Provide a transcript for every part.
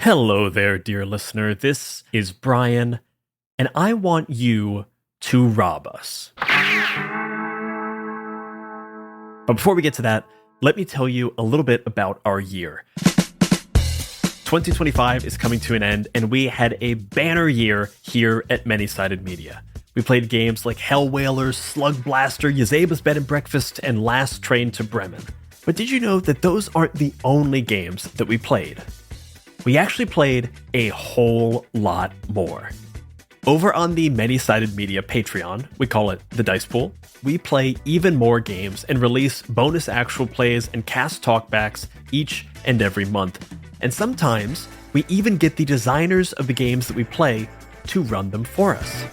Hello there, dear listener. This is Brian, and I want you to rob us. But before we get to that, let me tell you a little bit about our year. 2025 is coming to an end, and we had a banner year here at Many-Sided Media. We played games like Hell Whalers, Slug Blaster, Yazeba's Bed and Breakfast, and Last Train to Bremen. But did you know that those aren't the only games that we played? We actually played a whole lot more. Over on the Many-Sided Media Patreon, we call it the Dice Pool, we play even more games and release bonus actual plays and cast talkbacks each and every month. And sometimes, we even get the designers of the games that we play to run them for us.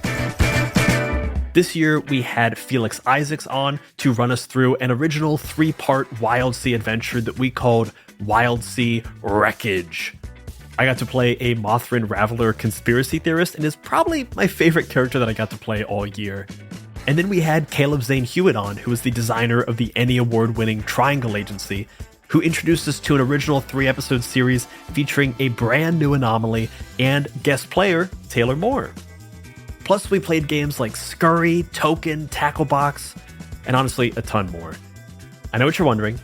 This year, we had Felix Isaacs on to run us through an original 3-part Wild Sea adventure that we called Wild Sea Wreckage. I got to play a Mothrin Raveler conspiracy theorist, and is probably my favorite character that I got to play all year. And then we had Caleb Zane Hewitt on, who is the designer of the Emmy Award-winning Triangle Agency, who introduced us to an original 3-episode series featuring a brand new anomaly and guest player, Taylor Moore. Plus, we played games like Scurry, Token, Tacklebox, and honestly, a ton more. I know what you're wondering.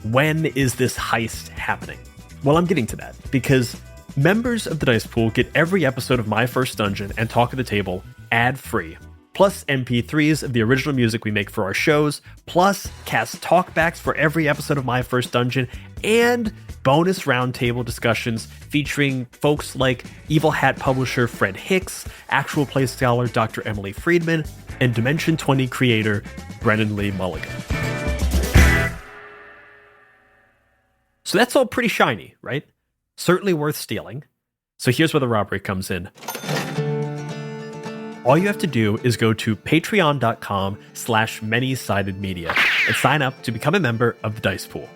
When is this heist happening? Well, I'm getting to that, because members of the Dice Pool get every episode of My First Dungeon and Talk at the Table ad-free, plus MP3s of the original music we make for our shows, plus cast talkbacks for every episode of My First Dungeon, and bonus roundtable discussions featuring folks like Evil Hat publisher Fred Hicks, actual play scholar Dr. Emily Friedman, and Dimension 20 creator Brennan Lee Mulligan. So that's all pretty shiny, right? Certainly worth stealing. So here's where the robbery comes in. All you have to do is go to patreon.com/many-sided-media and sign up to become a member of the Dice Pool.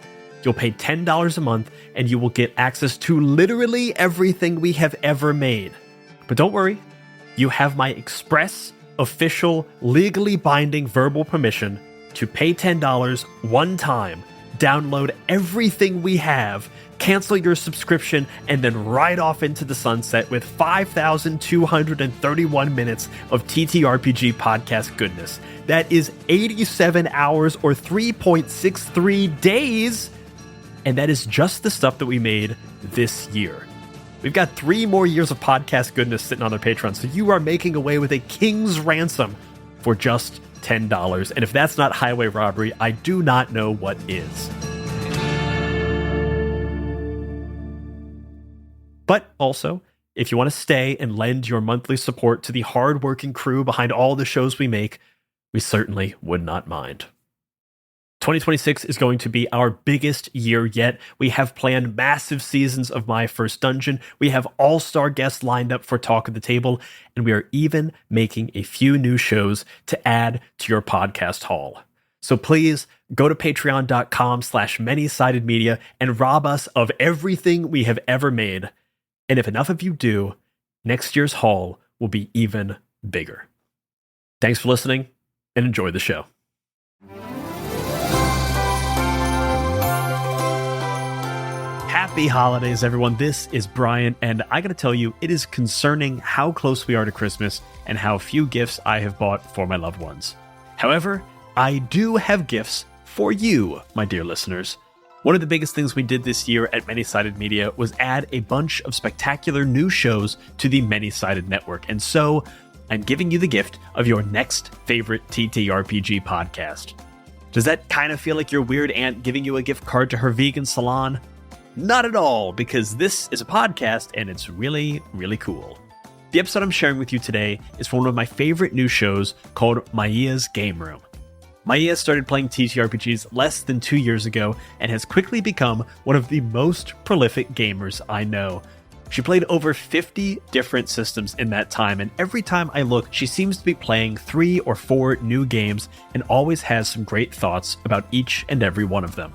You'll pay $10 a month and you will get access to literally everything we have ever made. But don't worry, you have my express, official, legally binding verbal permission to pay $10 one time, download everything we have, cancel your subscription, and then ride off into the sunset with 5,231 minutes of TTRPG podcast goodness. That is 87 hours or 3.63 days, and that is just the stuff that we made this year. We've got 3 more years of podcast goodness sitting on our Patreon, so you are making away with a king's ransom for just $10. And if that's not highway robbery, I do not know what is. But also, if you want to stay and lend your monthly support to the hard-working crew behind all the shows we make, we certainly would not mind. 2026 is going to be our biggest year yet. We have planned massive seasons of My First Dungeon. We have all-star guests lined up for Talk at the Table, and we are even making a few new shows to add to your podcast haul. So please go to patreon.com/many-sided-media and rob us of everything we have ever made. And if enough of you do, next year's haul will be even bigger. Thanks for listening, and enjoy the show. Happy holidays, everyone. This is Brian, and I gotta tell you, it is concerning how close we are to Christmas and how few gifts I have bought for my loved ones. However, I do have gifts for you, my dear listeners. One of the biggest things we did this year at Many-Sided Media was add a bunch of spectacular new shows to the Many-Sided Network, and so I'm giving you the gift of your next favorite TTRPG podcast. Does that kind of feel like your weird aunt giving you a gift card to her vegan salon? Not at all, because this is a podcast and it's really, really cool. The episode I'm sharing with you today is from one of my favorite new shows called Maia's Game Room. Maia started playing TTRPGs less than 2 years ago and has quickly become one of the most prolific gamers I know. She played over 50 different systems in that time, and every time I look, she seems to be playing 3 or 4 new games and always has some great thoughts about each and every one of them.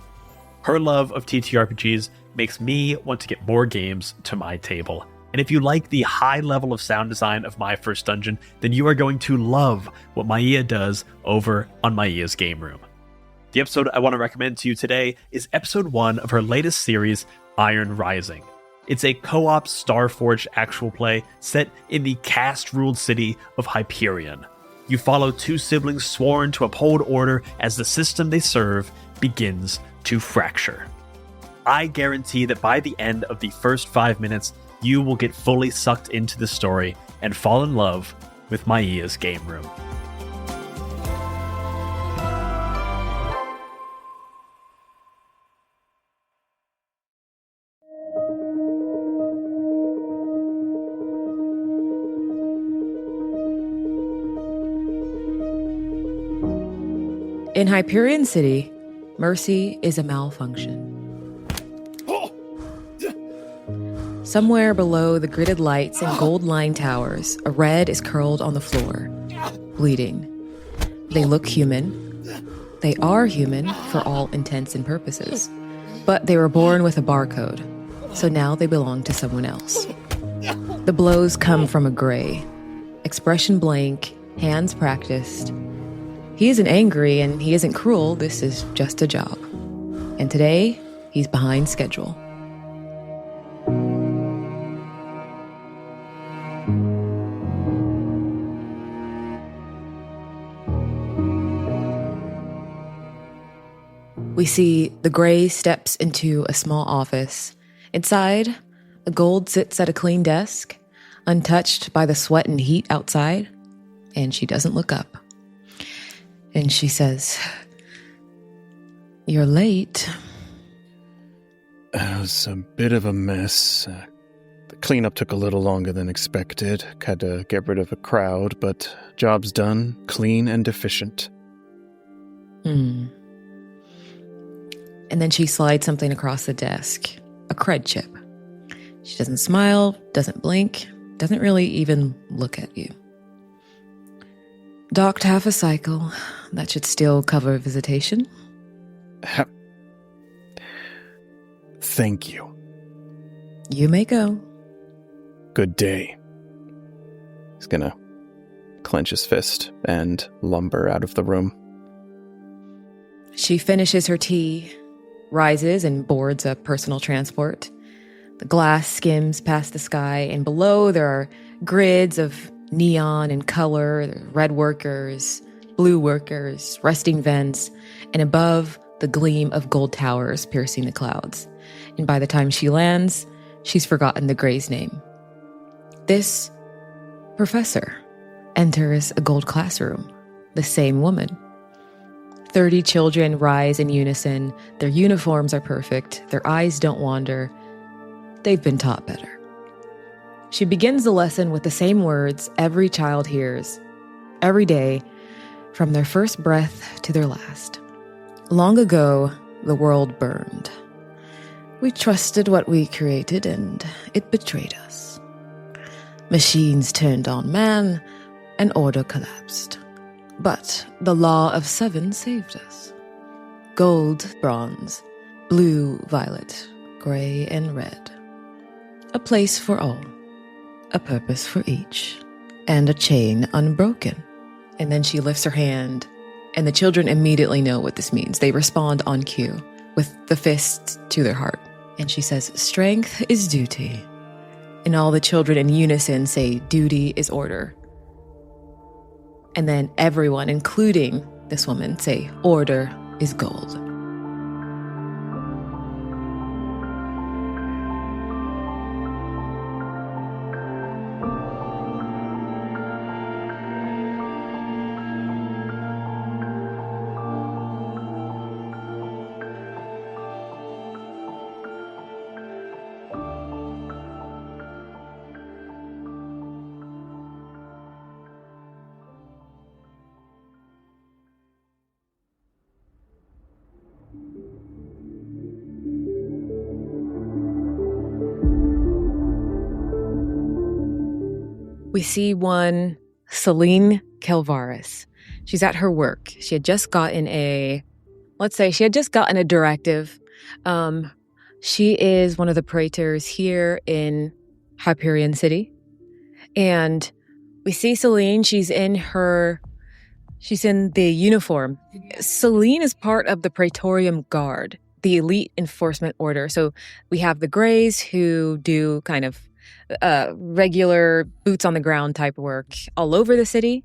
Her love of TTRPGs makes me want to get more games to my table. And if you like the high level of sound design of My First Dungeon, then you are going to love what Maia does over on Maia's Game Room. The episode I want to recommend to you today is episode 1 of her latest series, Iron Rising. It's a co-op Starforged actual play set in the caste-ruled city of Hyperion. You follow two siblings sworn to uphold order as the system they serve begins to fracture. I guarantee that by the end of the first 5 minutes, you will get fully sucked into the story and fall in love with Maia's game room. In Hyperion City, mercy is a malfunction. Somewhere below the gridded lights and gold-lined towers, a red is curled on the floor, bleeding. They look human. They are human for all intents and purposes. But they were born with a barcode, so now they belong to someone else. The blows come from a gray. Expression blank, hands practiced. He isn't angry and he isn't cruel, this is just a job. And today, he's behind schedule. We see the gray steps into a small office. Inside, a gold sits at a clean desk, untouched by the sweat and heat outside, and she doesn't look up. And she says, "You're late." It was a bit of a mess. The cleanup took a little longer than expected. Had to get rid of a crowd, but job's done, clean and efficient. And then she slides something across the desk, a cred chip. She doesn't smile, doesn't blink, doesn't really even look at you. Docked half a cycle. That should still cover visitation. Thank you. You may go. Good day. He's gonna clench his fist and lumber out of the room. She finishes her tea, rises and boards a personal transport. The glass skims past the sky, and below there are grids of neon and color, red workers, blue workers, resting vents, and above the gleam of gold towers piercing the clouds. And by the time she lands, she's forgotten the Gray's name. This professor enters a gold classroom, the same woman. 30 children rise in unison. Their uniforms are perfect. Their eyes don't wander. They've been taught better. She begins the lesson with the same words every child hears, every day, from their first breath to their last. Long ago, the world burned. We trusted what we created, and it betrayed us. Machines turned on man, and order collapsed. But the law of 7 saved us. Gold, bronze, blue, violet, gray, and red. A place for all. A purpose for each. And a chain unbroken. And then she lifts her hand, and the children immediately know what this means. They respond on cue, with the fist to their heart. And she says, "Strength is duty." And all the children in unison say, "Duty is order." And then everyone, including this woman, say, "Order is gold." We see one Celine Kelvaris. She's at her work. She had just gotten a directive. She is one of the praetors here in Hyperion City. And we see Celine, she's in the uniform. Celine is part of the Praetorium Guard. the elite enforcement order. So we have the Greys who do kind of regular boots on the ground type work all over the city.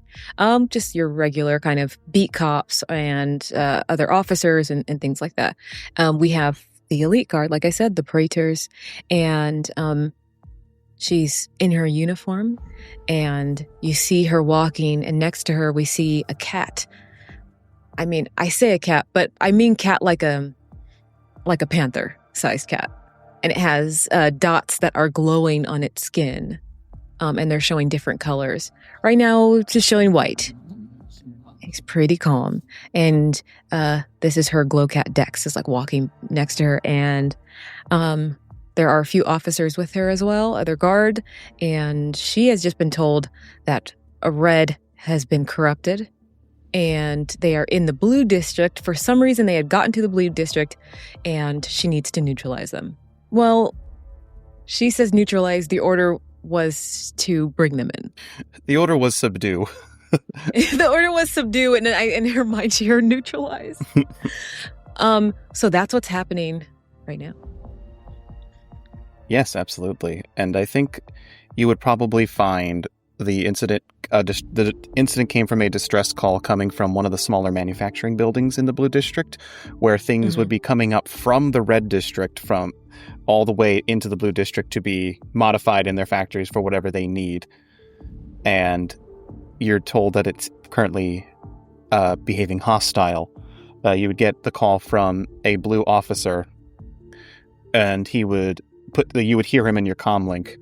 Just your regular kind of beat cops and other officers and things like that. We have the elite guard, like I said, the Praetors, and she's in her uniform, and you see her walking, and next to her we see a cat. I mean, I say a cat, but I mean cat like a panther-sized cat. And it has dots that are glowing on its skin, and they're showing different colors. Right now, it's just showing white. It's pretty calm. And this is her glow cat Dex, is like walking next to her. And there are a few officers with her as well, other guard. And she has just been told that a red has been corrupted. And they are in the blue district. For some reason, they had gotten to the blue district, and she needs to neutralize them. Well, she says neutralize. The order was to bring them in. The order was subdue. The order was subdue, and in her mind, she heard neutralize. So that's what's happening right now. Yes, absolutely. And I think you would probably find the incident came from a distress call coming from one of the smaller manufacturing buildings in the Blue District, where things would be coming up from the Red District from all the way into the Blue District to be modified in their factories for whatever they need. And you're told that it's currently behaving hostile. You would get the call from a blue officer, and you would hear him in your comm link.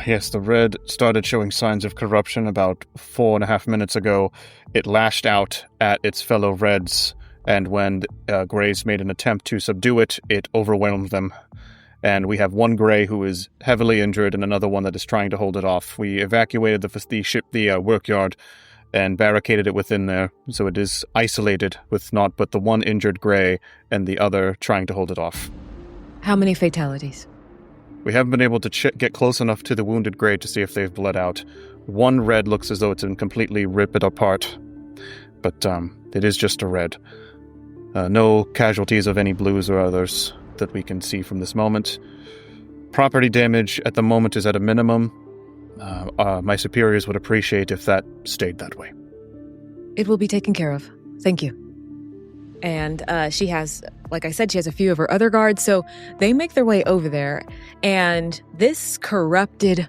Yes, the Red started showing signs of corruption about 4.5 minutes ago. It lashed out at its fellow Reds, and when Greys made an attempt to subdue it, it overwhelmed them. And we have one Grey who is heavily injured and another one that is trying to hold it off. We evacuated the workyard and barricaded it within there, so it is isolated with naught but the one injured Grey and the other trying to hold it off. How many fatalities? We haven't been able to get close enough to the wounded Grey to see if they've bled out. One Red looks as though it's been completely ripped apart, but it is just a Red. No casualties of any blues or others that we can see from this moment. Property damage at the moment is at a minimum. My superiors would appreciate if that stayed that way. It will be taken care of. Thank you. And she has, like I said, she has a few of her other guards, so they make their way over there. And this corrupted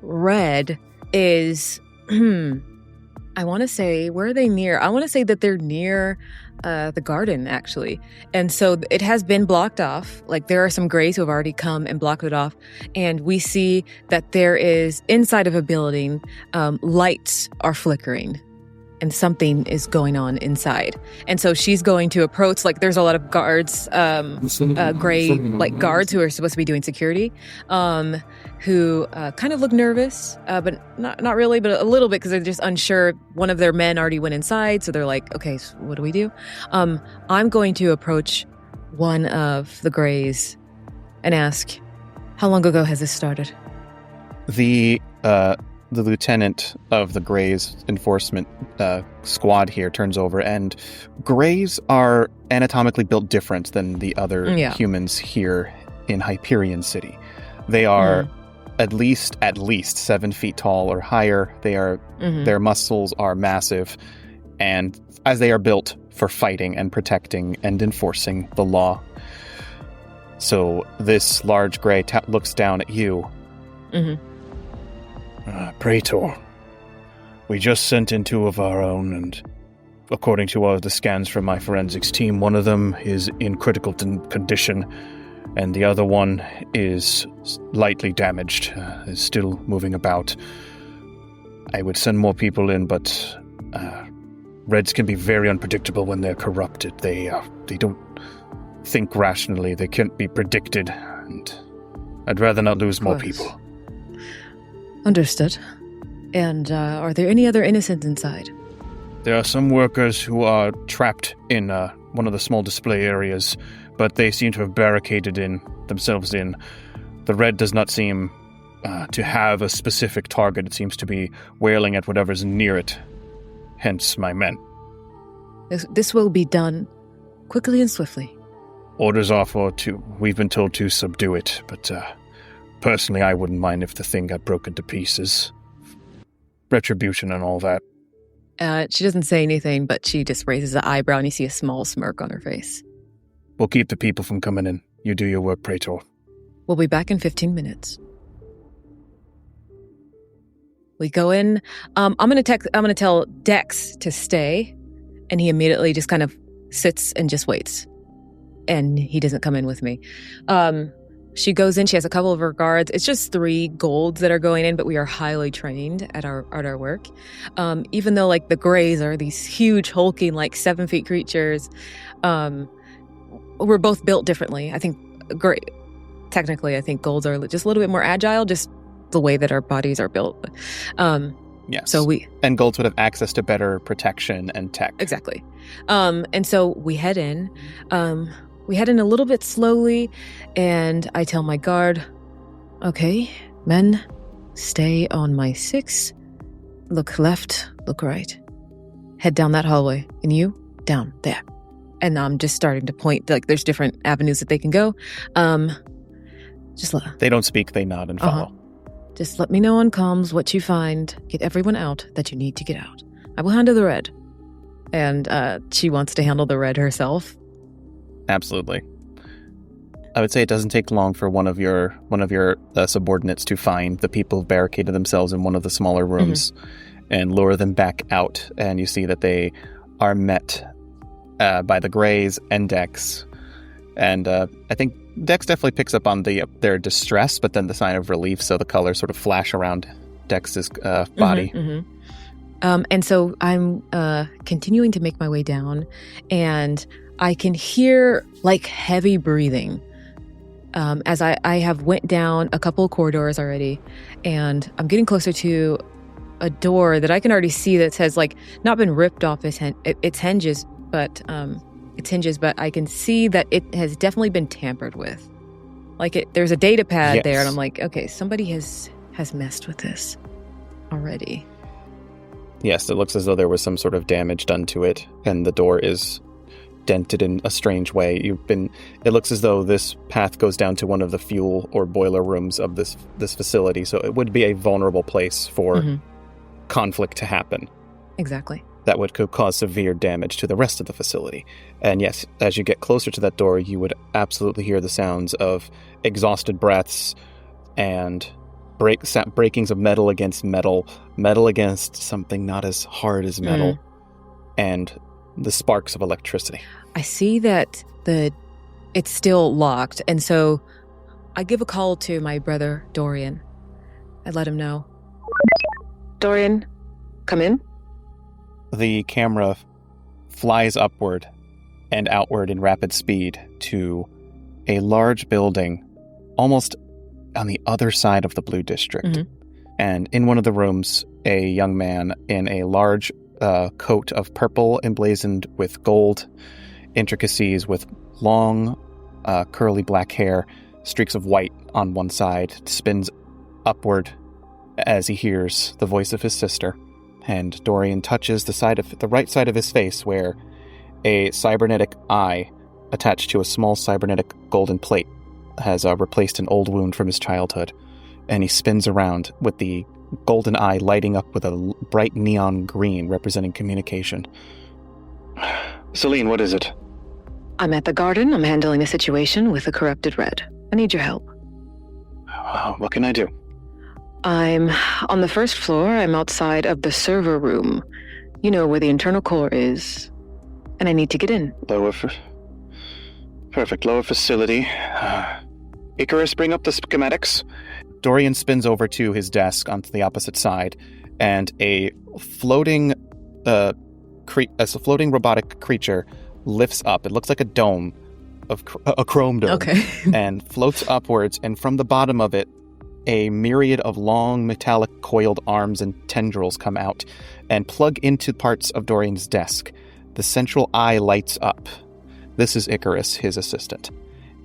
Red is, I want to say, where are they near? I want to say that they're near the garden, actually. And so it has been blocked off. Like, there are some Greys who have already come and blocked it off. And we see that there is, inside of a building, lights are flickering. And something is going on inside. And so she's going to approach, like, there's a lot of guards, Grey, like, guards who are supposed to be doing security, who kind of look nervous, but not really, but a little bit, because they're just unsure. One of their men already went inside, so they're like, okay, so what do we do? I'm going to approach one of the Greys and ask, how long ago has this started? The lieutenant of the Greys enforcement squad here turns over, and Greys are anatomically built different than the other humans here in Hyperion City. They are at least 7 feet tall or higher. They are their muscles are massive, and as they are built for fighting and protecting and enforcing the law. So this large Grey looks down at you. Praetor, we just sent in 2 of our own, and according to all the scans from my forensics team, one of them is in critical condition, and the other one is lightly damaged, is still moving about. I would send more people in, but Reds can be very unpredictable when they're corrupted. They don't think rationally. They can't be predicted, and I'd rather not lose more people. Understood. And are there any other innocents inside? There are some workers who are trapped in one of the small display areas, but they seem to have barricaded themselves in. The Red does not seem to have a specific target. It seems to be wailing at whatever's near it. Hence my men. This will be done quickly and swiftly. Orders are we've been told to subdue it, but personally I wouldn't mind if the thing got broken to pieces. Retribution and all that. She doesn't say anything, but she just raises an eyebrow and you see a small smirk on her face. We'll keep the people from coming in. You do your work, Praetor. We'll be back in 15 minutes. We go in. I'm gonna tell Dex to stay, and he immediately just kind of sits and just waits. And he doesn't come in with me. She goes in, she has a couple of her guards. It's just 3 golds that are going in, but we are highly trained at our work. Even though like the Greys are these huge, hulking, like 7 feet creatures, we're both built differently. I think technically I think golds are just a little bit more agile, just the way that our bodies are built. Yes. So and golds would have access to better protection and tech. Exactly. And so we head in. We head in a little bit slowly, and I tell my guard, okay, men, stay on my 6. Look left, look right. Head down that hallway, and you, down there. And I'm just starting to point, like there's different avenues that they can go. They don't speak, they nod and follow. Just let me know on comms what you find. Get everyone out that you need to get out. I will handle the red. And she wants to handle the red herself. Absolutely. I would say it doesn't take long for one of your subordinates to find the people who barricaded themselves in one of the smaller rooms and lure them back out. And you see that they are met by the Greys and Dex. And I think Dex definitely picks up on their distress, but then the sign of relief, so the colors sort of flash around Dex's body. And so I'm continuing to make my way down, and I can hear like heavy breathing as I have went down a couple of corridors already, and I'm getting closer to a door that I can already see that has like not been ripped off its hinges, but I can see that it has definitely been tampered with. Like there's a data pad there, and I'm like, okay, somebody has messed with this already. Yes, it looks as though there was some sort of damage done to it, and the door is dented in a strange way. It looks as though this path goes down to one of the fuel or boiler rooms of this facility, so it would be a vulnerable place for conflict to happen. Exactly. That would cause severe damage to the rest of the facility. And yes, as you get closer to that door, you would absolutely hear the sounds of exhausted breaths and breakings of metal against metal against something not as hard as metal, and the sparks of electricity. I see that it's still locked, and so I give a call to my brother, Dorian. I let him know. Dorian, come in. The camera flies upward and outward in rapid speed to a large building almost on the other side of the Blue District. And in one of the rooms, a young man in a large coat of purple emblazoned with gold intricacies, with long curly black hair, streaks of white on one side, spins upward as he hears the voice of his sister. And Dorian touches the right side of his face, where a cybernetic eye attached to a small cybernetic golden plate has replaced an old wound from his childhood. And he spins around with the golden eye lighting up with a bright neon green representing communication. Celine, what is it? I'm at the garden. I'm handling a situation with a corrupted red. I need your help. What can I do? I'm on the first floor. I'm outside of the server room. You know, where the internal core is. And I need to get in. Perfect. Lower facility. Icarus, bring up the schematics. Dorian spins over to his desk onto the opposite side, and a floating robotic creature lifts up. It looks like a dome, a chrome dome, and floats upwards, and from the bottom of it, a myriad of long metallic coiled arms and tendrils come out and plug into parts of Dorian's desk. The central eye lights up. This is Icarus, his assistant.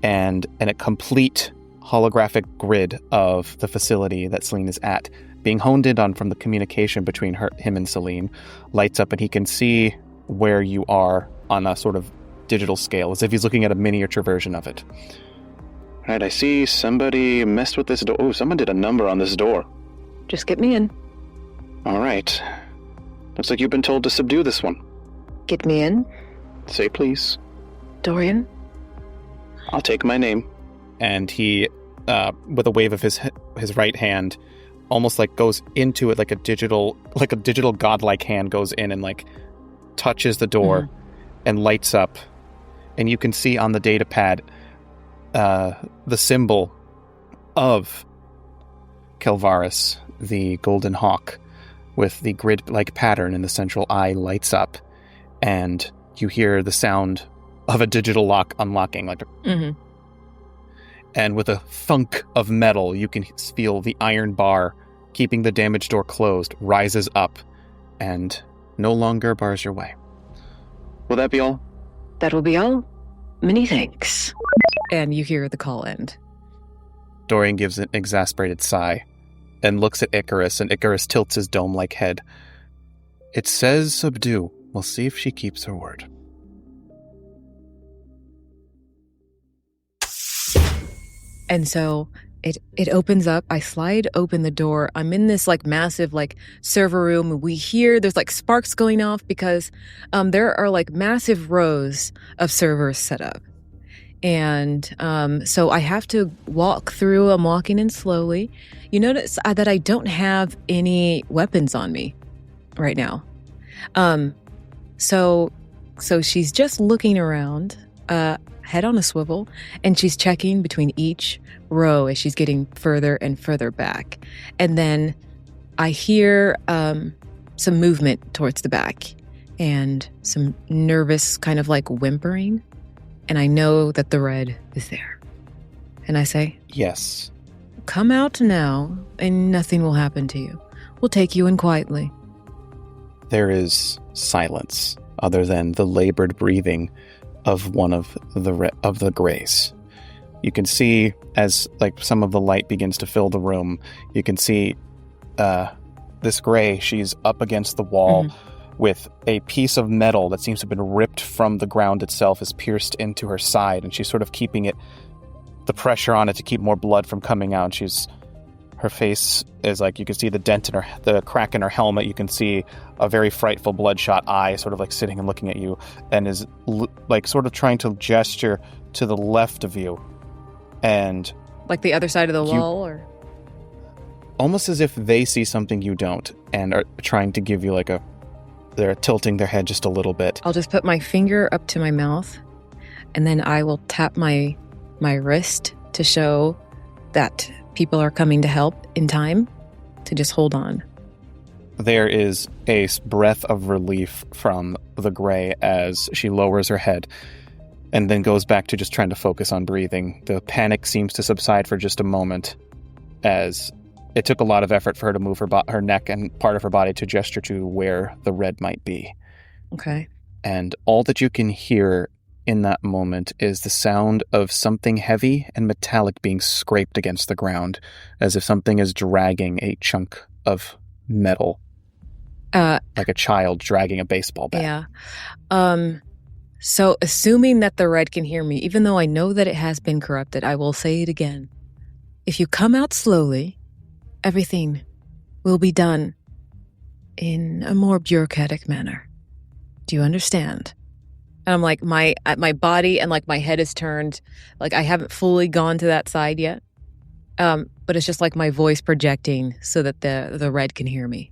And a complete holographic grid of the facility that Celine is at, being honed in on from the communication between him and Celine, lights up, and he can see where you are on a sort of digital scale, as if he's looking at a miniature version of it. Right, I see somebody messed with this door. Oh, someone did a number on this door. Just get me in. All right. Looks like you've been told to subdue this one. Get me in. Say please. Dorian. I'll take my name. And he, with a wave of his right hand, almost like goes into it like a digital godlike hand goes in and like touches the door and lights up. And you can see on the data pad the symbol of Kelvaris, the golden hawk, with the grid-like pattern in the central eye lights up, and you hear the sound of a digital lock unlocking, like and with a thunk of metal, you can feel the iron bar keeping the damaged door closed rises up and no longer bars your way. Will that be all? That will be all. Many thanks. And you hear the call end. Dorian gives an exasperated sigh and looks at Icarus, and Icarus tilts his dome-like head. It says subdue. We'll see if she keeps her word. And so it opens up. I slide open the door. I'm in this like massive like server room. We hear there's like sparks going off because there are like massive rows of servers set up. And so I have to walk through. I'm walking in slowly. You notice that I don't have any weapons on me right now. So she's just looking around, head on a swivel, and she's checking between each row as she's getting further and further back. And then I hear some movement towards the back and some nervous kind of like whimpering. And I know that the red is there. And I say, yes. Come out now, and nothing will happen to you. We'll take you in quietly. There is silence, other than the labored breathing of one of the grays. You can see as like some of the light begins to fill the room. You can see this gray. She's up against the wall. With a piece of metal that seems to have been ripped from the ground itself is pierced into her side, and she's sort of keeping it, the pressure on it to keep more blood from coming out. Her face is like, you can see the dent in the crack in her helmet. You can see a very frightful bloodshot eye sort of like sitting and looking at you, and is like sort of trying to gesture to the left of you. And like the other side of the wall, or? Almost as if they see something you don't and are trying to give you like they're tilting their head just a little bit. I'll just put my finger up to my mouth, and then I will tap my wrist to show that people are coming to help in time, to just hold on. There is a breath of relief from the gray as she lowers her head and then goes back to just trying to focus on breathing. The panic seems to subside for just a moment, as it took a lot of effort for her to move her neck and part of her body to gesture to where the red might be. Okay. And all that you can hear in that moment is the sound of something heavy and metallic being scraped against the ground, as if something is dragging a chunk of metal. Like a child dragging a baseball bat. Yeah. So assuming that the red can hear me, even though I know that it has been corrupted, I will say it again. If you come out slowly, everything will be done in a more bureaucratic manner. Do you understand? And I'm like, my body and like my head is turned, like I haven't fully gone to that side yet. But it's just like my voice projecting so that the red can hear me.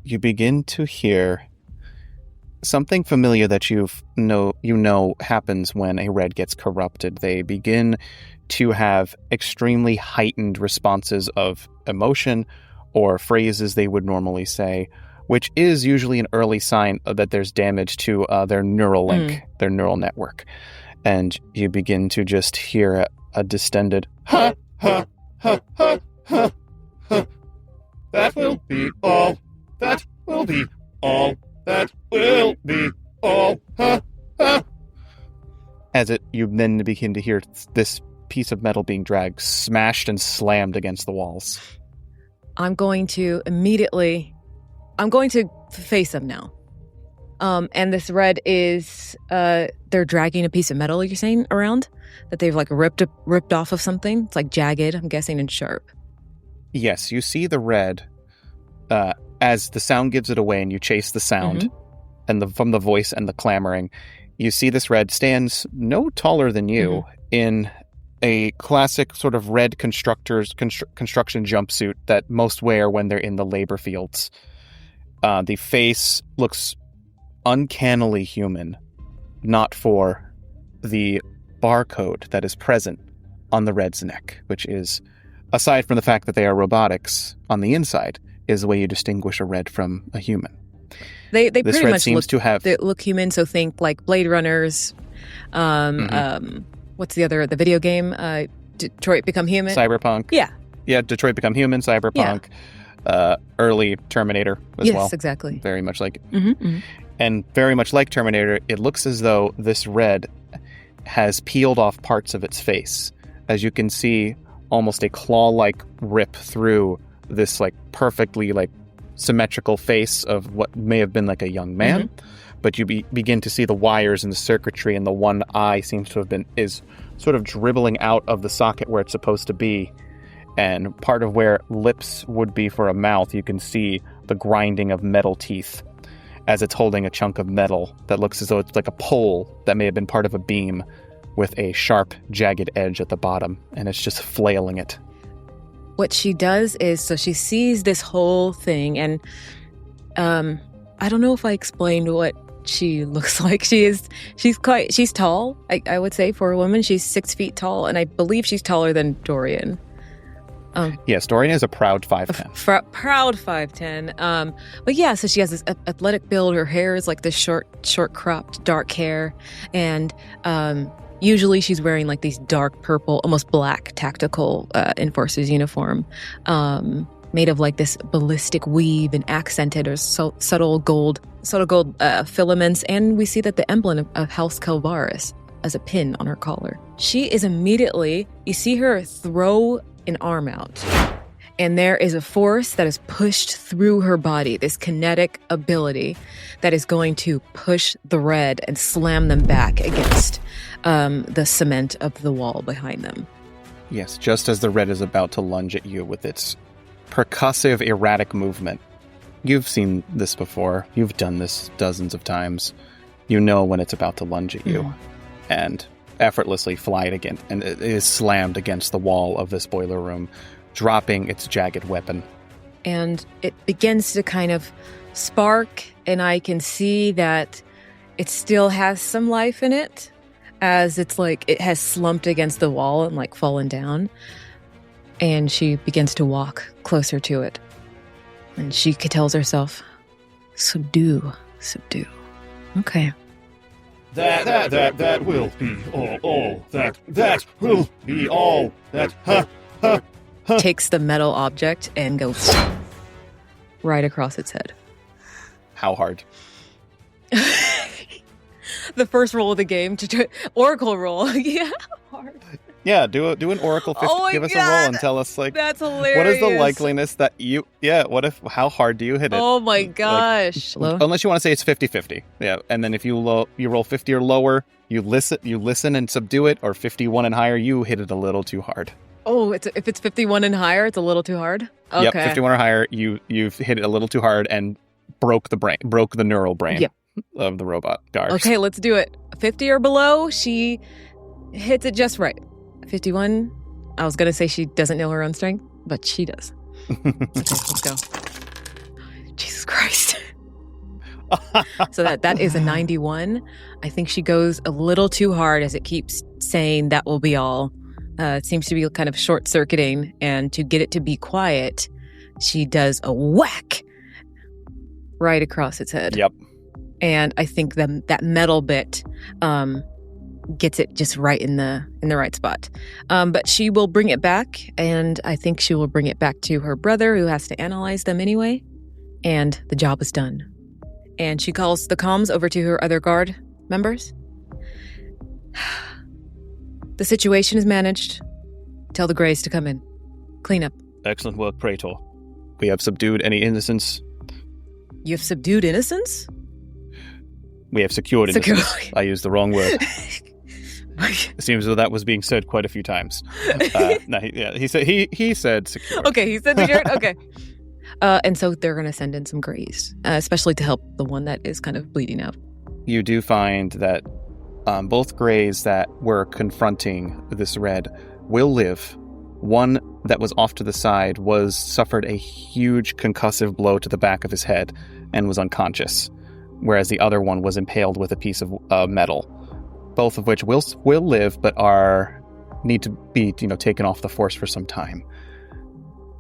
You begin to hear something familiar that you know happens when a red gets corrupted. They begin to have extremely heightened responses of emotion or phrases they would normally say, which is usually an early sign that there's damage to their neural link, their neural network. And you begin to just hear a distended, ha, ha, ha, ha, ha, ha. That will be all. That will be all. That will be all. Ha, ha. As you then begin to hear this piece of metal being dragged, smashed and slammed against the walls. I'm going to face them now. And this red is they're dragging a piece of metal, you're saying, around that they've like ripped off of something. It's like jagged, I'm guessing, and sharp. Yes, you see the red as the sound gives it away and you chase the sound and from the voice and the clamoring. You see this red stands no taller than you in a classic sort of red construction jumpsuit that most wear when they're in the labor fields. The face looks uncannily human, not for the barcode that is present on the red's neck, which is, aside from the fact that they are robotics on the inside, is the way you distinguish a red from a human. They this pretty red much seems to have they look human, so think like Blade Runners. What's the video game? Detroit Become Human. Cyberpunk. Yeah, Detroit Become Human, Cyberpunk, early Terminator as well. Yes, exactly. Very much like it. And very much like Terminator, it looks as though this red has peeled off parts of its face. As you can see, almost a claw-like rip through this like perfectly like symmetrical face of what may have been like a young man. But you begin to see the wires and the circuitry, and the one eye seems to have is sort of dribbling out of the socket where it's supposed to be. And part of where lips would be for a mouth, you can see the grinding of metal teeth as it's holding a chunk of metal that looks as though it's like a pole that may have been part of a beam with a sharp, jagged edge at the bottom, and it's just flailing it. What she does is, so she sees this whole thing, and I don't know if I explained what she looks like. She's tall, I would say, for a woman. She's 6 feet tall, and I believe she's taller than Dorian. Yes, Dorian is a proud 5'10". Proud 5'10". But yeah, so she has this athletic build. Her hair is like this short cropped dark hair, and usually she's wearing like these dark purple, almost black tactical enforcer's uniform, made of like this ballistic weave and accented or subtle gold filaments. And we see that the emblem of House Calvaris as a pin on her collar. She is immediately, you see her throw an arm out, and there is a force that is pushed through her body, this kinetic ability that is going to push the red and slam them back against the cement of the wall behind them. Yes, just as the red is about to lunge at you with its percussive, erratic movement. You've seen this before. You've done this dozens of times. You know when it's about to lunge at you. And effortlessly fly it again, and it is slammed against the wall of this boiler room, dropping its jagged weapon. And it begins to kind of spark, and I can see that it still has some life in it, as it's like it has slumped against the wall and like fallen down. And she begins to walk closer to it. And she tells herself, subdue. Okay. That will be all. That will be all. Takes the metal object and goes right across its head. How hard? The first roll of the game, Oracle roll. Yeah, hard. Yeah, do an Oracle 50. Oh give us God. a roll and tell us, like, that's hilarious. What is the likeliness that how hard do you hit it? Oh my gosh. Like, unless you want to say it's 50-50. Yeah, and then if you roll 50 or lower, you listen and subdue it, or 51 and higher, you hit it a little too hard. Oh, if it's 51 and higher, it's a little too hard? Okay. Yep, 51 or higher, you've hit it a little too hard and broke the neural brain of the robot guards. Okay, let's do it. 50 or below, she hits it just right. 51, I was going to say she doesn't know her own strength, but she does. Okay, let's go. Jesus Christ. So that is a 91. I think she goes a little too hard, as it keeps saying that will be all. It seems to be kind of short-circuiting, and to get it to be quiet, she does a whack right across its head. Yep. And I think that metal bit gets it just right in the right spot. But she will bring it back, and I think she will bring it back to her brother, who has to analyze them anyway. And the job is done. And she calls the comms over to her other guard members. The situation is managed. Tell the Greys to come in. Clean up. Excellent work, Praetor. We have subdued any innocents. You have subdued innocents? We have secured in Secure. this. I used the wrong word. It seems as though that was being said quite a few times. No, he said secured. Okay, he said secured? Okay. And so they're going to send in some grays, especially to help the one that is kind of bleeding out. You do find that both grays that were confronting this red will live. One that was off to the side suffered a huge concussive blow to the back of his head and was unconscious, whereas the other one was impaled with a piece of metal. Both of which will live, but need to be taken off the force for some time.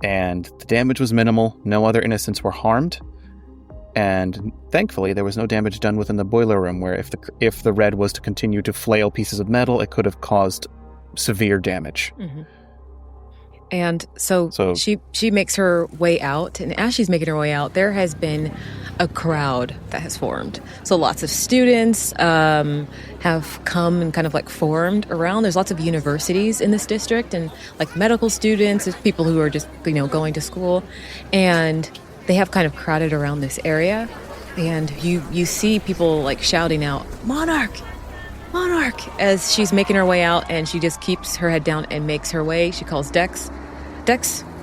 And the damage was minimal. No other innocents were harmed. And thankfully, there was no damage done within the boiler room, where if the red was to continue to flail pieces of metal, it could have caused severe damage. Mm-hmm. And so she makes her way out, and as she's making her way out, there has been a crowd that has formed. So lots of students have come and kind of like formed around. There's lots of universities in this district, and like medical students, there's people who are just going to school, and they have kind of crowded around this area. And you see people like shouting out, "Monarch! Monarch!" as she's making her way out, and she just keeps her head down and makes her way. She calls Dex,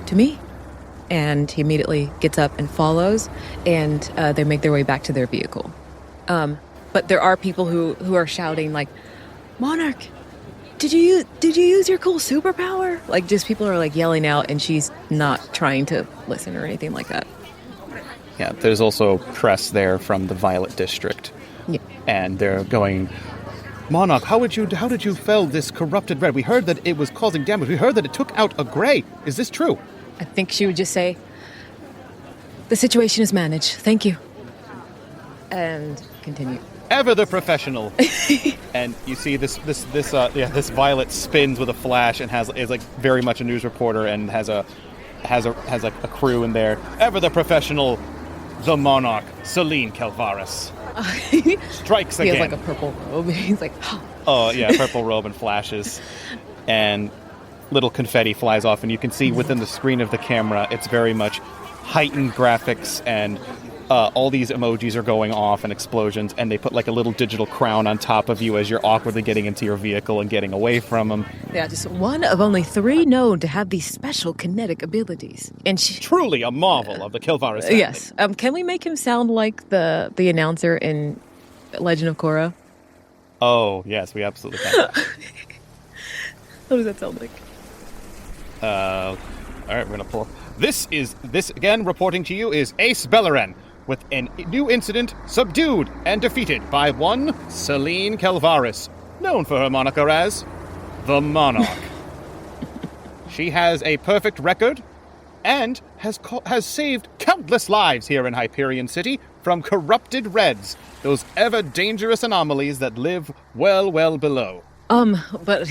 to me. And he immediately gets up and follows, and they make their way back to their vehicle. But there are people who are shouting like, "Monarch, did you use your cool superpower?" Like, just people are like yelling out, and she's not trying to listen or anything like that. Yeah, there's also press there from the Violet District. Yeah. And they're going, "Monarch, how did you fell this corrupted red? We heard that it was causing damage. We heard that it took out a gray. Is this true?" I think she would just say, "The situation is managed. Thank you." And continue. Ever the professional. And you see this Violet spins with a flash and is like very much a news reporter and has like a crew in there. Ever the professional, the Monarch, Celine Calvaris. Strikes again. He has like a purple robe. He's like, oh yeah, purple robe and flashes. And little confetti flies off, and you can see within the screen of the camera, it's very much heightened graphics, and all these emojis are going off and explosions, and they put like a little digital crown on top of you as you're awkwardly getting into your vehicle and getting away from them. Yeah, just one of only 3 known to have these special kinetic abilities. And she... Truly a marvel of the Kilvaris family. Yes. Can we make him sound like the announcer in Legend of Korra? Oh, yes, we absolutely can. What does that sound like? All right, we're going to pull... This again, reporting to you, is Ace Bellerin, with a new incident subdued and defeated by one Celine Calvaris, known for her moniker as the Monarch. She has a perfect record and has saved countless lives here in Hyperion City from corrupted Reds, those ever dangerous anomalies that live well below. But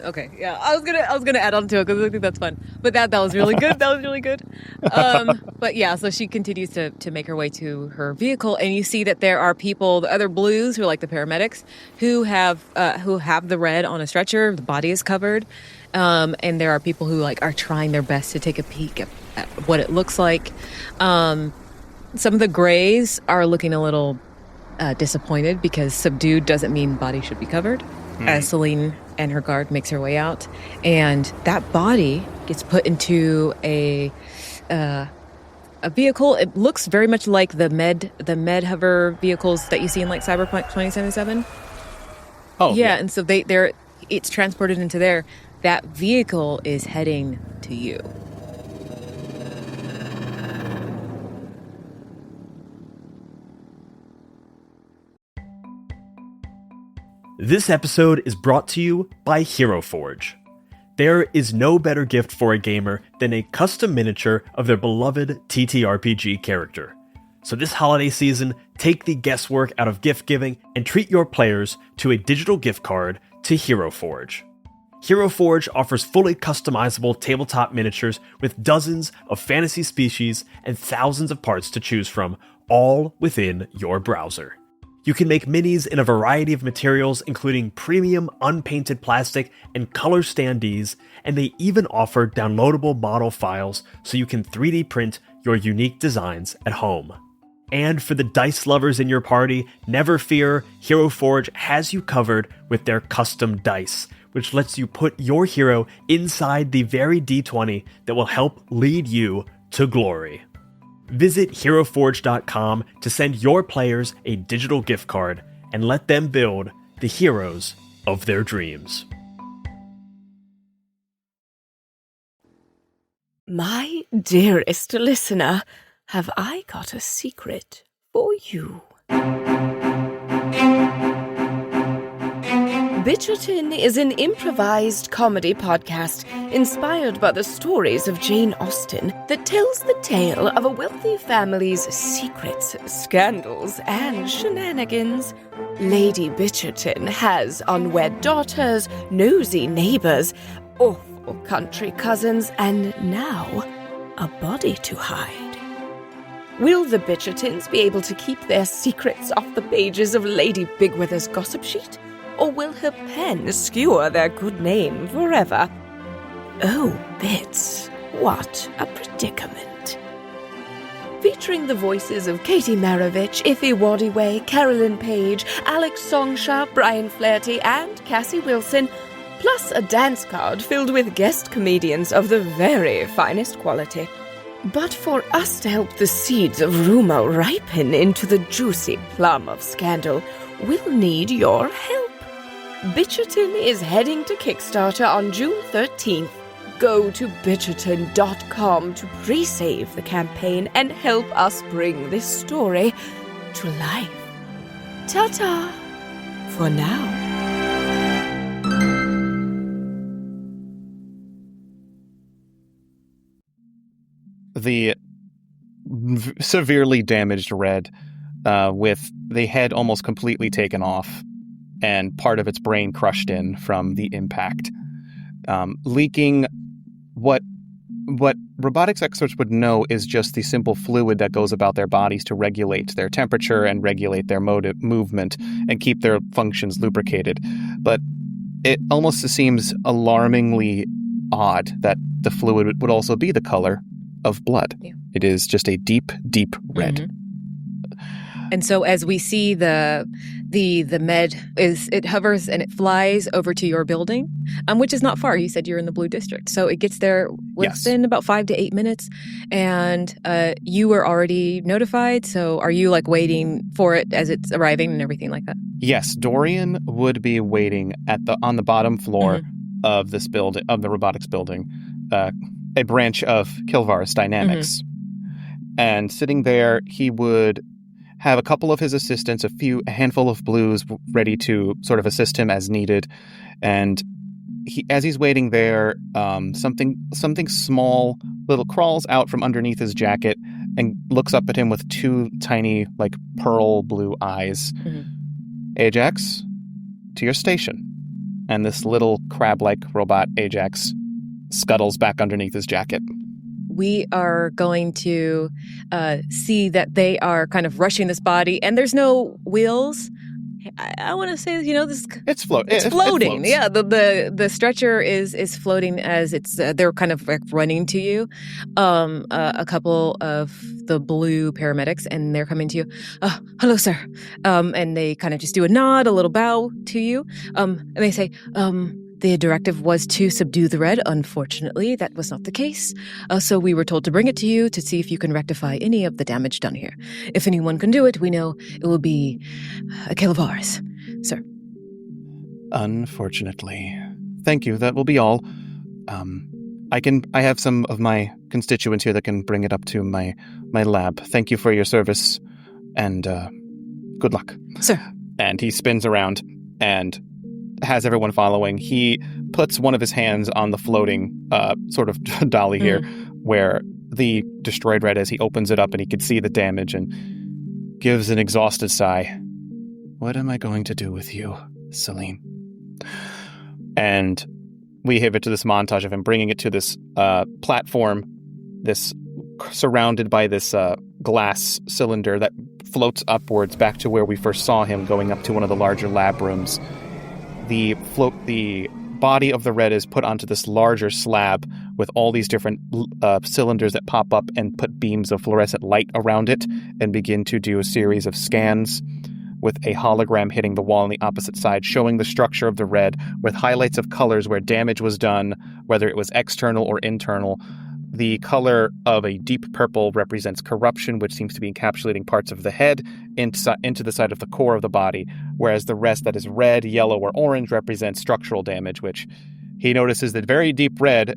okay, yeah, I was gonna add on to it because I think that's fun. But that was really good. That was really good. But yeah, so she continues to make her way to her vehicle, and you see that there are people, the other blues, who are like the paramedics, who have the red on a stretcher. The body is covered, and there are people who like are trying their best to take a peek at what it looks like. Some of the grays are looking a little disappointed because subdued doesn't mean body should be covered. As Celine and her guard makes her way out, and that body gets put into a vehicle. It looks very much like the med hover vehicles that you see in like Cyberpunk 2077. Oh yeah, and so it's transported into there. That vehicle is heading to you. This episode is brought to you by Hero Forge. There is no better gift for a gamer than a custom miniature of their beloved TTRPG character. So this holiday season, take the guesswork out of gift giving and treat your players to a digital gift card to Hero Forge. Hero Forge offers fully customizable tabletop miniatures with dozens of fantasy species and thousands of parts to choose from, all within your browser. You can make minis in a variety of materials, including premium unpainted plastic and color standees, and they even offer downloadable model files so you can 3D print your unique designs at home. And for the dice lovers in your party, never fear, Hero Forge has you covered with their custom dice, which lets you put your hero inside the very D20 that will help lead you to glory. Visit HeroForge.com to send your players a digital gift card and let them build the heroes of their dreams. My dearest listener, have I got a secret for you? Bitcherton is an improvised comedy podcast inspired by the stories of Jane Austen that tells the tale of a wealthy family's secrets, scandals, and shenanigans. Lady Bitcherton has unwed daughters, nosy neighbors, awful country cousins, and now a body to hide. Will the Bitchertons be able to keep their secrets off the pages of Lady Bigwither's gossip sheet? Or will her pen skewer their good name forever? Oh, Bits, what a predicament. Featuring the voices of Katie Maravich, Iffy Waddiway, Carolyn Page, Alex Songsha, Brian Flaherty, and Cassie Wilson, plus a dance card filled with guest comedians of the very finest quality. But for us to help the seeds of rumor ripen into the juicy plum of scandal, we'll need your help. Bitcherton is heading to Kickstarter on June 13th. Go to bitcherton.com to pre-save the campaign and help us bring this story to life. Ta-ta for now. The severely damaged Red, with the head almost completely taken off and part of its brain crushed in from the impact, leaking what robotics experts would know is just the simple fluid that goes about their bodies to regulate their temperature and regulate their movement and keep their functions lubricated. But it almost seems alarmingly odd that the fluid would also be the color of blood. Yeah. It is just a deep, deep red. Mm-hmm. And so as we see the med, it hovers and it flies over to your building, which is not far. You said you're in the Blue District. So it gets there within about 5 to 8 minutes. And you were already notified. So are you waiting for it as it's arriving and everything like that? Yes, Dorian would be waiting on the bottom floor of this building, of the robotics building, a branch of Kilvar's Dynamics. And sitting there, he would have a couple of his assistants, a handful of blues ready to sort of assist him as needed. And as he's waiting there, something small little crawls out from underneath his jacket and looks up at him with two tiny, pearl blue eyes. Ajax, to your station. And this little crab-like robot, Ajax, scuttles back underneath his jacket. We are going to see that they are kind of rushing this body, and there's no wheels. I want to say, this it's floating. It's floating. Yeah, the stretcher is floating as they're kind of running to you. A couple of the blue paramedics, and they're coming to you. Hello, sir. And they kind of just do a nod, a little bow to you. And they say, the directive was to subdue the red. Unfortunately, that was not the case. So we were told to bring it to you to see if you can rectify any of the damage done here. If anyone can do it, we know it will be a kill of ours, sir. Unfortunately. Thank you. That will be all. I have some of my constituents here that can bring it up to my lab. Thank you for your service, and good luck. Sir. And he spins around and has everyone following. He puts one of his hands on the floating sort of dolly here, where the destroyed red, as he opens it up and he can see the damage, and gives an exhausted sigh. What am I going to do with you, Celine? And we have it to this montage of him bringing it to this platform, this surrounded by this glass cylinder that floats upwards back to where we first saw him, going up to one of the larger lab rooms. The body of the red is put onto this larger slab with all these different cylinders that pop up and put beams of fluorescent light around it and begin to do a series of scans with a hologram hitting the wall on the opposite side, showing the structure of the red with highlights of colors where damage was done, whether it was external or internal. The color of a deep purple represents corruption, which seems to be encapsulating parts of the head into the side of the core of the body, whereas the rest that is red, yellow, or orange represents structural damage, which he notices that very deep red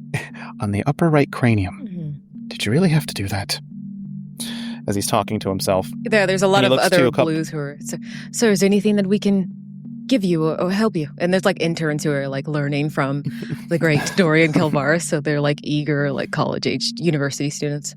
on the upper right cranium. Mm-hmm. Did you really have to do that? As he's talking to himself. There's a lot of other blues who are, so is there anything that we can give you or help you? And there's like interns who are like learning from the great Dorian Kelvaris, so they're like eager, like college-aged university students.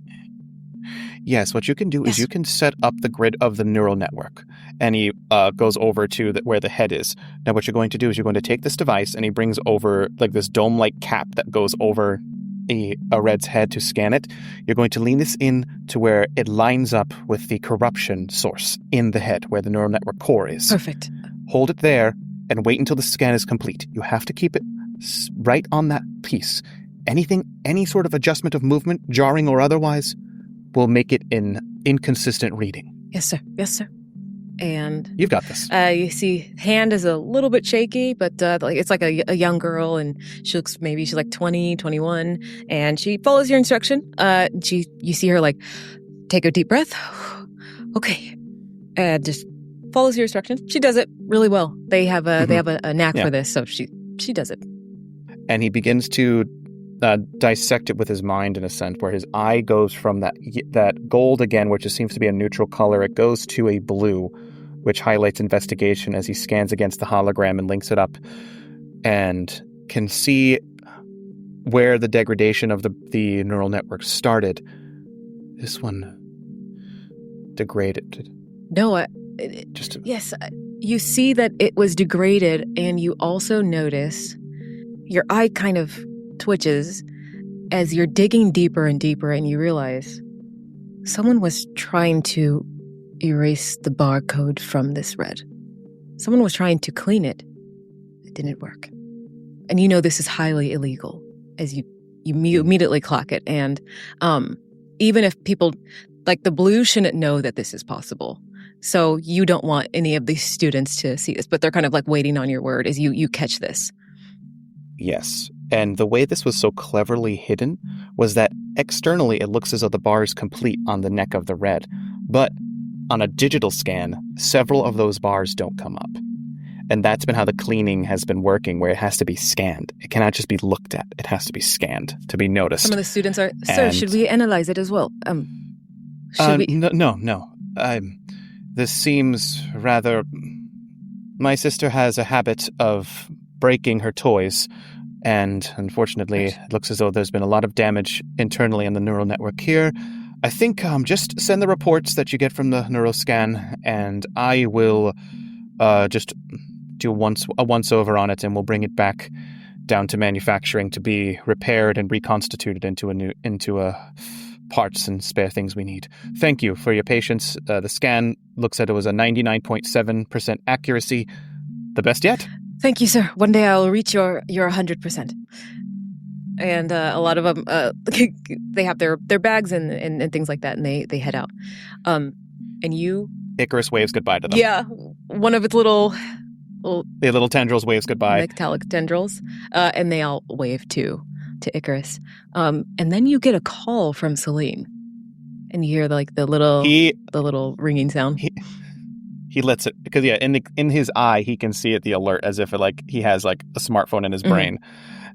Yes, what you can do is you can set up the grid of the neural network, and he goes over to where the head is. Now what you're going to do is you're going to take this device, and he brings over like this dome-like cap that goes over a red's head to scan it. You're going to lean this in to where it lines up with the corruption source in the head, where the neural network core is. Perfect. Hold it there and wait until the scan is complete. You have to keep it right on that piece. Any sort of adjustment of movement, jarring or otherwise, will make it an inconsistent reading. Yes, sir. Yes, sir. And you've got this. You see, hand is a little bit shaky, but it's like a young girl, and she's like 20, 21, and she follows your instruction. You see her like take a deep breath. Okay, and just follows your instructions. She does it really well. They have a knack for this, so she does it. And he begins to dissect it with his mind in a sense, where his eye goes from that gold again, which just seems to be a neutral color, it goes to a blue, which highlights investigation as he scans against the hologram and links it up, and can see where the degradation of the neural network started. This one degraded. No, yes, you see that it was degraded, and you also notice your eye kind of twitches as you're digging deeper and deeper, and you realize someone was trying to erase the barcode from this red. Someone was trying to clean it. It didn't work. And you know this is highly illegal as you immediately clock it. And even if people, like the Blues shouldn't know that this is possible. So you don't want any of these students to see this, but they're kind of like waiting on your word as you catch this. Yes. And the way this was so cleverly hidden was that externally it looks as though the bar is complete on the neck of the red. But on a digital scan, several of those bars don't come up. And that's been how the cleaning has been working, where it has to be scanned. It cannot just be looked at. It has to be scanned to be noticed. Some of the students are, sir, should we analyze it as well? No. This seems rather... My sister has a habit of breaking her toys, and unfortunately, it looks as though there's been a lot of damage internally on the neural network here. I think just send the reports that you get from the neuroscan, and I will just do a once-over on it, and we'll bring it back down to manufacturing to be repaired and reconstituted into parts and spare things we need. Thank you for your patience. The scan looks like it was a 99.7% accuracy. The best yet. Thank you, sir. One day I'll reach your 100%. And a lot of them, they have their bags and things like that, and they head out. And you... Icarus waves goodbye to them. Yeah, one of its little tendrils waves goodbye. Metallic tendrils, and they all wave to Icarus. And then you get a call from Celine, and you hear the little ringing sound. He lets it, because in his eye he can see the alert as if he has a smartphone in his brain,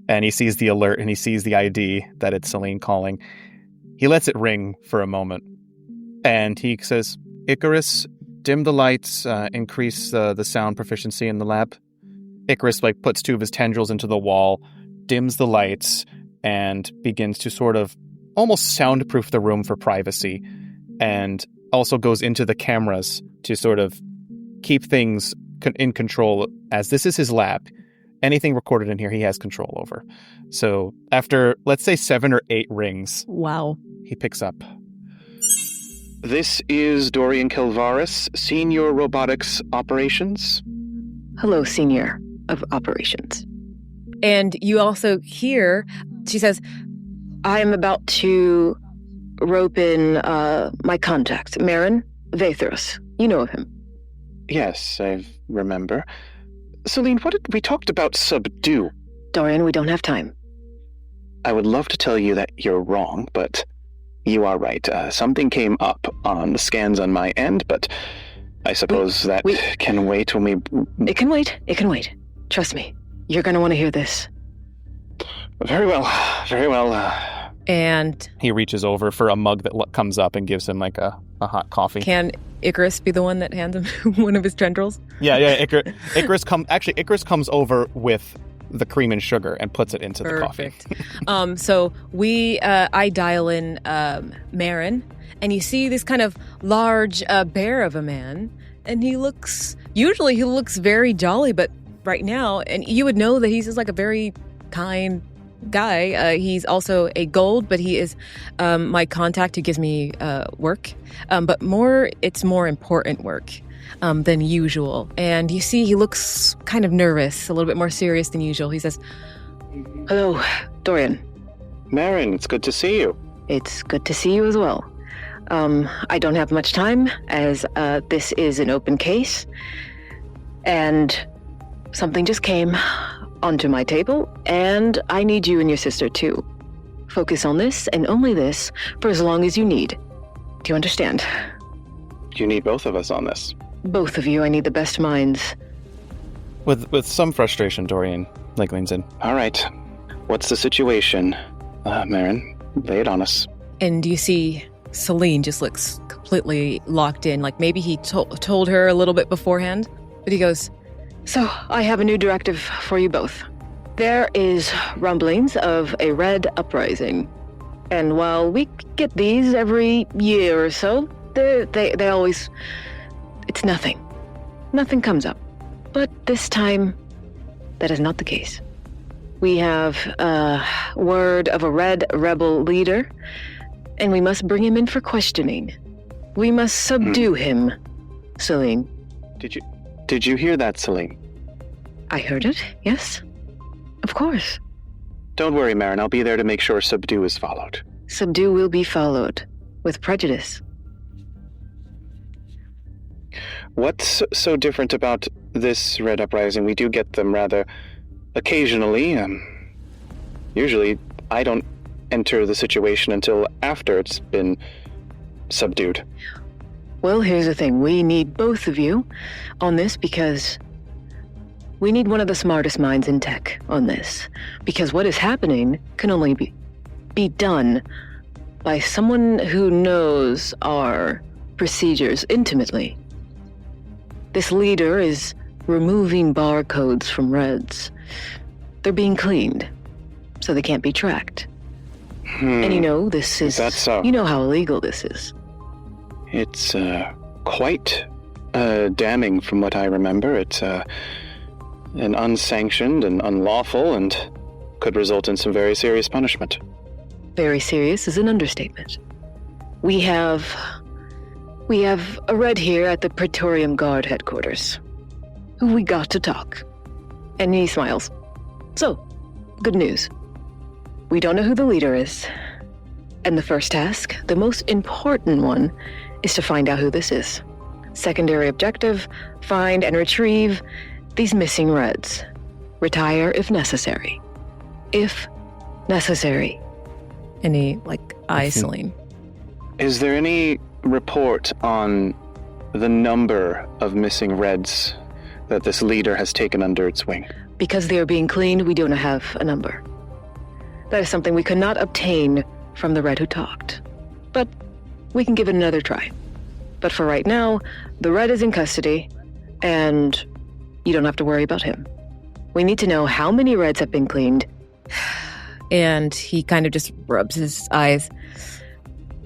and he sees the alert and he sees the ID that it's Celine calling. He lets it ring for a moment, and he says, "Icarus, dim the lights, increase the sound proficiency in the lab." Icarus puts two of his tendrils into the wall, dims the lights, and begins to sort of almost soundproof the room for privacy, and also goes into the cameras to sort of keep things in control, as this is his lab. Anything recorded in here he has control over. So after, let's say, 7 or 8 rings, wow, he picks up. This is Dorian Kelvaris, Senior Robotics Operations. Hello, Senior of Operations. And you also hear, she says, I am about to rope in my contact, Marin Vathros. You know of him. Yes, I remember. Celine, what did we talked about subdue? Dorian, we don't have time. I would love to tell you that you're wrong, but you are right. Something came up on the scans on my end, but I suppose that can wait when we... It can wait. It can wait. Trust me. You're going to want to hear this. Very well. Very well. And he reaches over for a mug that comes up and gives him like a hot coffee. Can Icarus be the one that hands him one of his tendrils? Yeah. Icarus comes over with the cream and sugar and puts it into the coffee. So I dial in Marin, and you see this kind of large bear of a man, and he looks very jolly, but right now, and you would know that he's just like a very kind guy. He's also a gold, but he is my contact who gives me work, but it's more important work than usual. And you see he looks kind of nervous, a little bit more serious than usual. He says, Hello, Dorian. Marin, it's good to see you. It's good to see you as well. I don't have much time, as this is an open case, and something just came onto my table, and I need you and your sister to focus on this, and only this, for as long as you need. Do you understand? You need both of us on this. Both of you. I need the best minds. With some frustration, Dorian leans in. All right. What's the situation? Marin, lay it on us. And you see Celine just looks completely locked in, like maybe he told her a little bit beforehand, but he goes, So, I have a new directive for you both. There is rumblings of a red uprising. And while we get these every year or so, they always... It's nothing. Nothing comes up. But this time, that is not the case. We have word of a red rebel leader, and we must bring him in for questioning. We must subdue him, Celine. Did you hear that, Celine? I heard it, yes. Of course. Don't worry, Marin. I'll be there to make sure subdue is followed. Subdue will be followed, with prejudice. What's so different about this red uprising? We do get them rather occasionally. Usually, I don't enter the situation until after it's been subdued. Well, here's the thing. We need both of you on this because we need one of the smartest minds in tech on this. Because what is happening can only be done by someone who knows our procedures intimately. This leader is removing barcodes from reds. They're being cleaned, so they can't be tracked. And this is... That's so. You know how illegal this is. It's quite damning from what I remember. It's an unsanctioned and unlawful and could result in some very serious punishment. Very serious is an understatement. We have a red here at the Praetorium Guard headquarters, who we got to talk. And he smiles. So, good news. We don't know who the leader is. And the first task, the most important one, is to find out who this is. Secondary objective, find and retrieve these missing reds. Retire if necessary. If necessary. and he eyes Celine. Is there any report on the number of missing reds that this leader has taken under its wing? Because they are being cleaned, we don't have a number. That is something we could not obtain from the red who talked. But we can give it another try. But for right now, the red is in custody, and you don't have to worry about him. We need to know how many reds have been cleaned. And he kind of just rubs his eyes.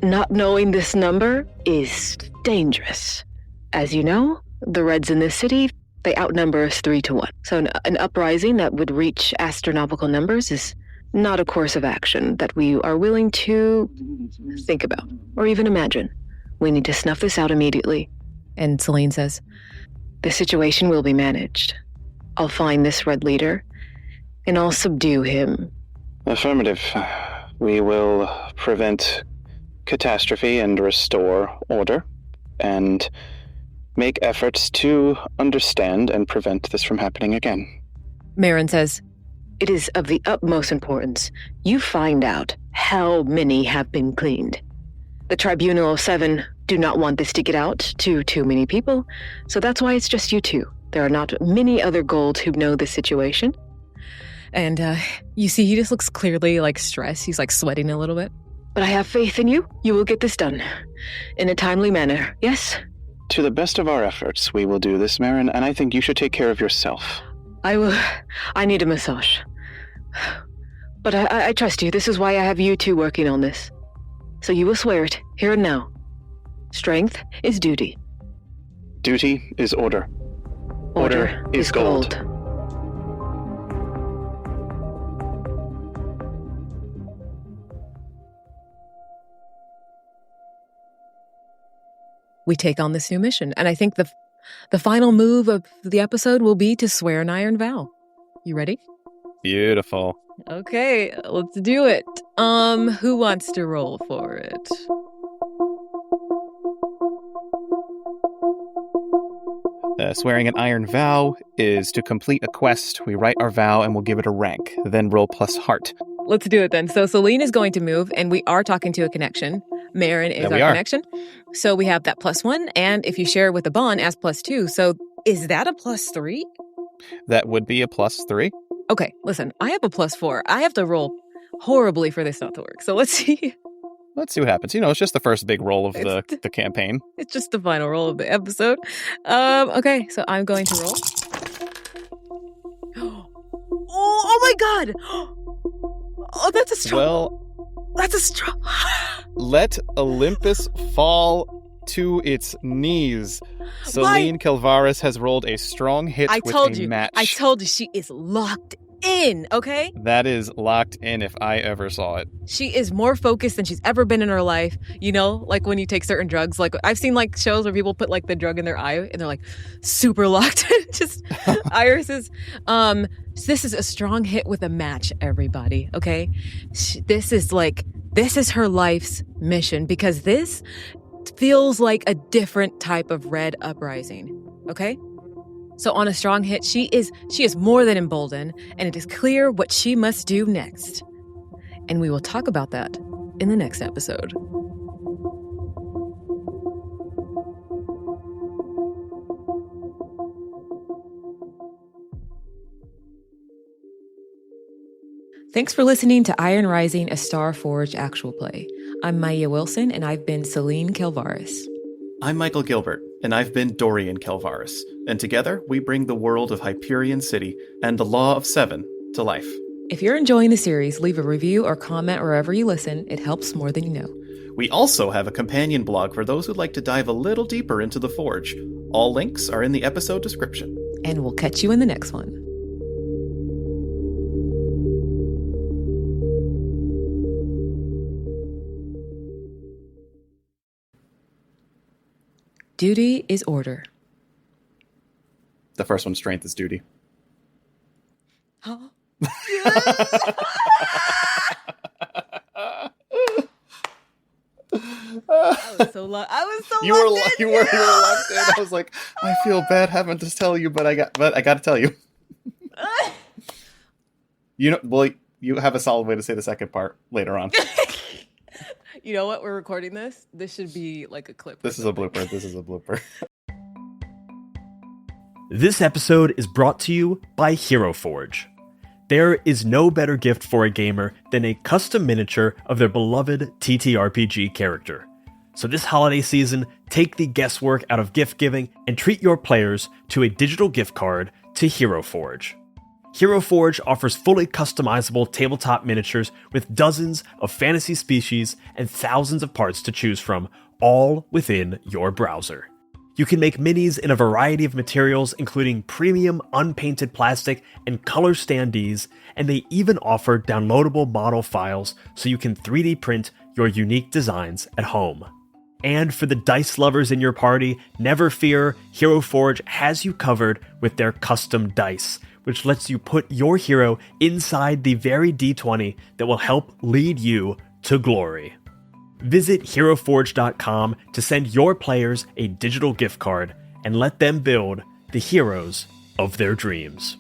Not knowing this number is dangerous. As you know, the reds in this city, they outnumber us 3-1. So an uprising that would reach astronomical numbers is not a course of action that we are willing to think about or even imagine. We need to snuff this out immediately. And Celine says, The situation will be managed. I'll find this red leader, And I'll subdue him. Affirmative. We will prevent catastrophe and restore order, and make efforts to understand and prevent this from happening again. Marin says, It is of the utmost importance you find out how many have been cleaned. The Tribunal of Seven do not want this to get out to too many people, so that's why it's just you two. There are not many other Golds who know this situation. and you see he just looks clearly like stressed. He's like sweating a little bit. But I have faith in you. You will get this done. In a timely manner, yes? To the best of our efforts, we will do this, Marin, and I think you should take care of yourself. I will. I need a massage. But I trust you. This is why I have you two working on this. So you will swear it, here and now. Strength is duty. Duty is order. Order is gold. We take on this new mission, and I think the final move of the episode will be to swear an iron vow. You ready? Beautiful. Okay, let's do it. Who wants to roll for it? Swearing an iron vow is to complete a quest. We write our vow and we'll give it a rank. Then roll plus heart. Let's do it then. So Celine is going to move, and we are talking to a connection. Marin is our connection. So we have that +1, and if you share with a bond, as +2. So is that a +3? That would be a +3. Okay, listen, I have a +4. I have to roll horribly for this not to work. So let's see. Let's see what happens. It's just the first big roll of the campaign. It's just the final roll of the episode. Okay, so I'm going to roll. Oh my god! Oh, that's a strong... Well... That's a strong... Let Olympus fall to its knees. Celine Calvaris has rolled a strong hit with a match. I told you, she is locked in, okay? That is locked in if I ever saw it. She is more focused than she's ever been in her life. Like when you take certain drugs. Like I've seen like shows where people put like the drug in their eye and they're like super locked. Just irises. This is a strong hit with a match, everybody, okay? This is her life's mission because this feels like a different type of red uprising, okay? So on a strong hit, she is more than emboldened, and it is clear what she must do next. And we will talk about that in the next episode. Thanks for listening to Iron Rising, a Star Forge actual play. I'm Maia Wilson, and I've been Celine Calvaris. I'm Michael Gilbert, and I've been Dorian Calvaris. And together, we bring the world of Hyperion City and the Law of Seven to life. If you're enjoying the series, leave a review or comment wherever you listen. It helps more than you know. We also have a companion blog for those who'd like to dive a little deeper into the Forge. All links are in the episode description. And we'll catch you in the next one. Duty is order. The first one's strength is duty. Huh? I was so locked in. You were locked in. I was like, I feel bad having to tell you, but I got to tell you. You have a solid way to say the second part later on. You know what? We're recording this. This should be like a clip. This is a blooper. This episode is brought to you by Hero Forge. There is no better gift for a gamer than a custom miniature of their beloved TTRPG character. So this holiday season, take the guesswork out of gift giving and treat your players to a digital gift card to Hero Forge. Hero Forge offers fully customizable tabletop miniatures with dozens of fantasy species and thousands of parts to choose from, all within your browser. You can make minis in a variety of materials, including premium unpainted plastic and color standees, and they even offer downloadable model files so you can 3D print your unique designs at home. And for the dice lovers in your party, never fear, Hero Forge has you covered with their custom dice, which lets you put your hero inside the very D20 that will help lead you to glory. Visit HeroForge.com to send your players a digital gift card and let them build the heroes of their dreams.